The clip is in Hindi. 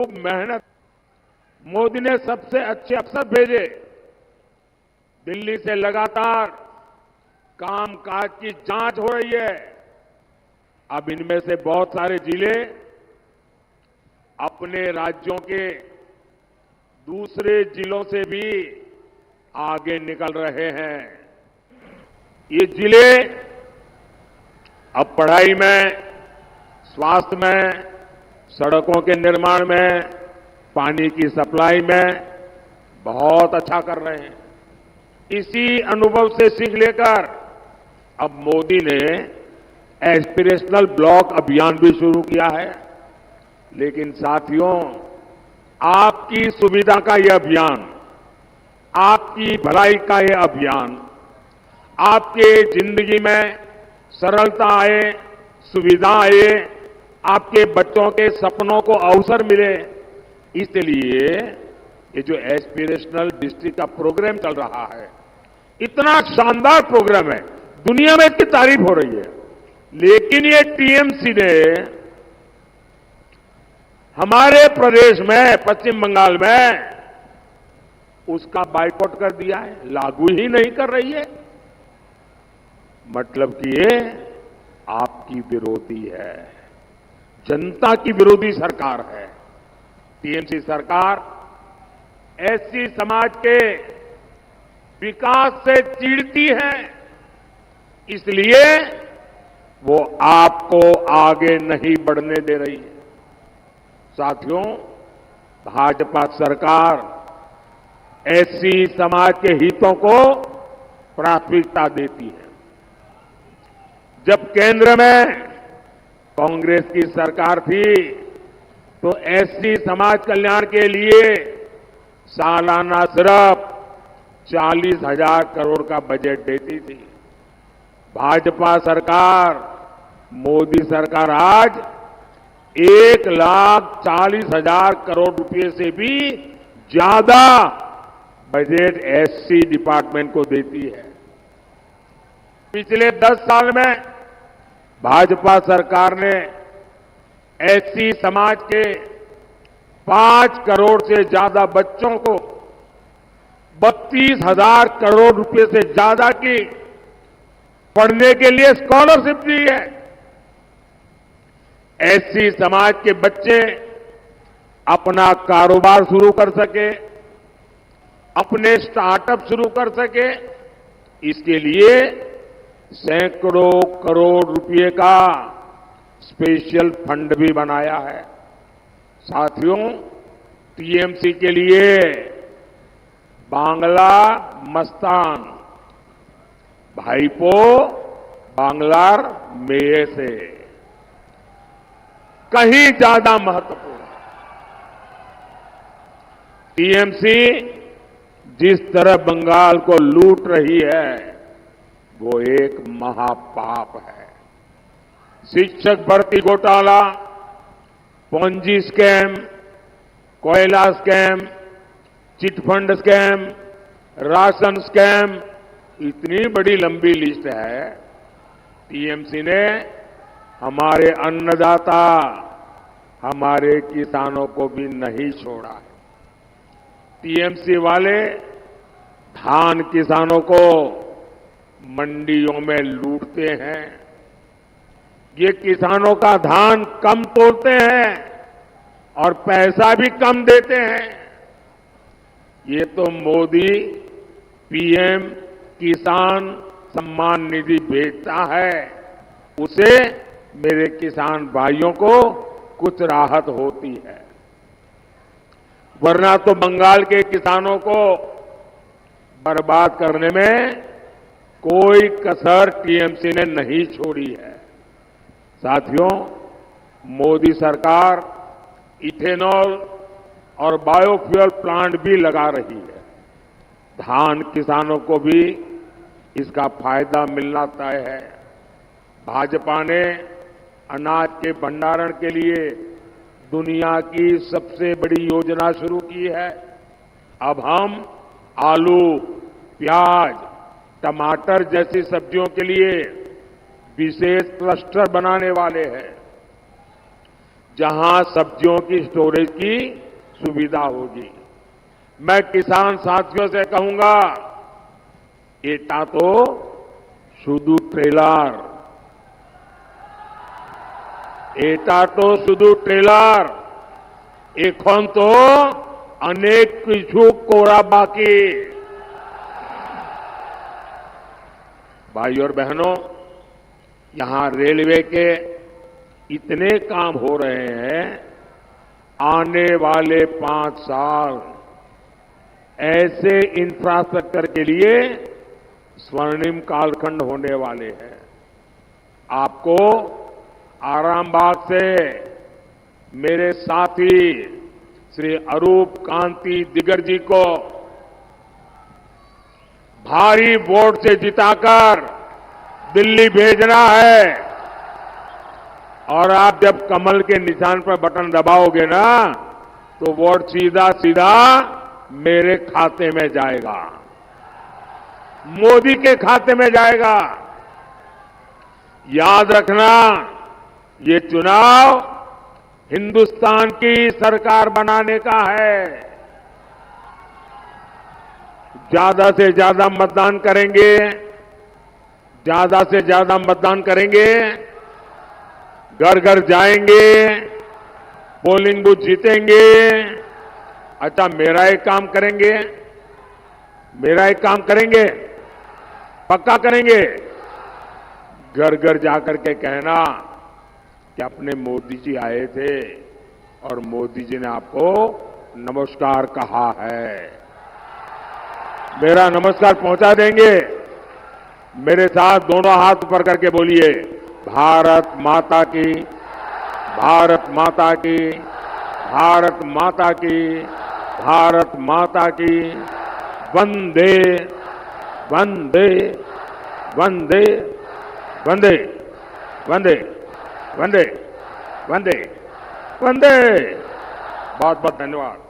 खूब मेहनत। मोदी ने सबसे अच्छे अफसर भेजे। दिल्ली से लगातार कामकाज की जांच हो रही है। अब इनमें से बहुत सारे जिले अपने राज्यों के दूसरे जिलों से भी आगे निकल रहे हैं। ये जिले अब पढ़ाई में, स्वास्थ्य में, सड़कों के निर्माण में, पानी की सप्लाई में बहुत अच्छा कर रहे हैं। इसी अनुभव से सीख लेकर अब मोदी ने एस्पिरेशनल ब्लॉक अभियान भी शुरू किया है। लेकिन साथियों, आपकी सुविधा का यह अभियान, आपकी भलाई का यह अभियान, आपके जिंदगी में सरलता आए, सुविधा आए, आपके बच्चों के सपनों को अवसर मिले, इसलिए ये जो एस्पिरेशनल डिस्ट्रिक्ट का प्रोग्राम चल रहा है, इतना शानदार प्रोग्राम है, दुनिया में इसकी तारीफ हो रही है। लेकिन ये टीएमसी ने हमारे प्रदेश में, पश्चिम बंगाल में, उसका बाइकआउट कर दिया है, लागू ही नहीं कर रही है। मतलब कि ये आपकी विरोधी है, जनता की विरोधी सरकार है। टीएमसी सरकार एससी समाज के विकास से चिढ़ती है, इसलिए वो आपको आगे नहीं बढ़ने दे रही है। साथियों, भाजपा सरकार एससी समाज के हितों को प्राथमिकता देती है। जब केंद्र में कांग्रेस की सरकार थी तो एससी समाज कल्याण के लिए सालाना सिर्फ 40,000 करोड़ का बजट देती थी। भाजपा सरकार, मोदी सरकार आज 1,40,000 करोड़ रुपए से भी ज्यादा बजट एससी डिपार्टमेंट को देती है। पिछले 10 साल में भाजपा सरकार ने एससी समाज के 5 करोड़ से ज्यादा बच्चों को 32,000 करोड़ रुपए से ज्यादा की पढ़ने के लिए स्कॉलरशिप दी है। एससी समाज के बच्चे अपना कारोबार शुरू कर सके, अपने स्टार्टअप शुरू कर सके, इसके लिए सैकड़ों करोड़ रुपए का स्पेशल फंड भी बनाया है। साथियों, टीएमसी के लिए बांग्ला मस्तान, भाईपो बांग्लार मेये से कहीं ज्यादा महत्वपूर्ण है। टीएमसी जिस तरह बंगाल को लूट रही है, वो एक महापाप है। शिक्षक भर्ती घोटाला, पोंजी स्कैम, कोयला scam, chit fund scam, ration scam, इतनी बड़ी लंबी लिस्ट है। टीएमसी ने हमारे अन्नदाता, हमारे किसानों को भी नहीं छोड़ा है। टीएमसी वाले धान किसानों को मंडियों में लूटते हैं। ये किसानों का धान कम तोड़ते हैं और पैसा भी कम देते हैं। ये तो मोदी पीएम किसान सम्मान निधि भेजता है, उसे मेरे किसान भाइयों को कुछ राहत होती है, वरना तो बंगाल के किसानों को बर्बाद करने में कोई कसर टीएमसी ने नहीं छोड़ी है। साथियों, मोदी सरकार इथेनॉल और बायोफ्यूल प्लांट भी लगा रही है। धान किसानों को भी इसका फायदा मिलना तय है। भाजपा ने अनाज के भंडारण के लिए दुनिया की सबसे बड़ी योजना शुरू की है। अब हम आलू, प्याज, टमाटर जैसी सब्जियों के लिए विशेष क्लस्टर बनाने वाले हैं। जहां सब्जियों की स्टोरेज की सुविधा होगी। मैं किसान साथियों से कहूंगा, एटा तो शुद्ध ट्रेलर, एटा तो शुद्ध ट्रेलर, एखन तो अनेक किछु कोरा बाकी। भाई और बहनों, यहां रेलवे के इतने काम हो रहे हैं, आने वाले 5 साल ऐसे इंफ्रास्ट्रक्चर के लिए स्वर्णिम कालखंड होने वाले हैं। आपको आरामबाग से मेरे साथी श्री अरूप कांति दिगर जी को भारी वोट से जिताकर दिल्ली भेजना है, और आप जब कमल के निशान पर बटन दबाओगे ना, तो वोट सीधा सीधा मेरे खाते में जाएगा, मोदी के खाते में जाएगा। याद रखना, ये चुनाव हिंदुस्तान की सरकार बनाने का है। ज्यादा से ज्यादा मतदान करेंगे, ज्यादा से ज्यादा मतदान करेंगे, घर घर जाएंगे, पोलिंग बूथ जीतेंगे। अच्छा, मेरा एक काम करेंगे, मेरा एक काम करेंगे, पक्का करेंगे। घर घर जाकर के कहना कि अपने मोदी जी आए थे और मोदी जी ने आपको नमस्कार कहा है। मेरा नमस्कार पहुंचा देंगे। मेरे साथ दोनों हाथ ऊपर करके बोलिए, भारत माता की, भारत माता की, भारत माता की, भारत माता की, वंदे वंदे वंदे वंदे वंदे वंदे वंदे वंदे। बहुत बहुत धन्यवाद।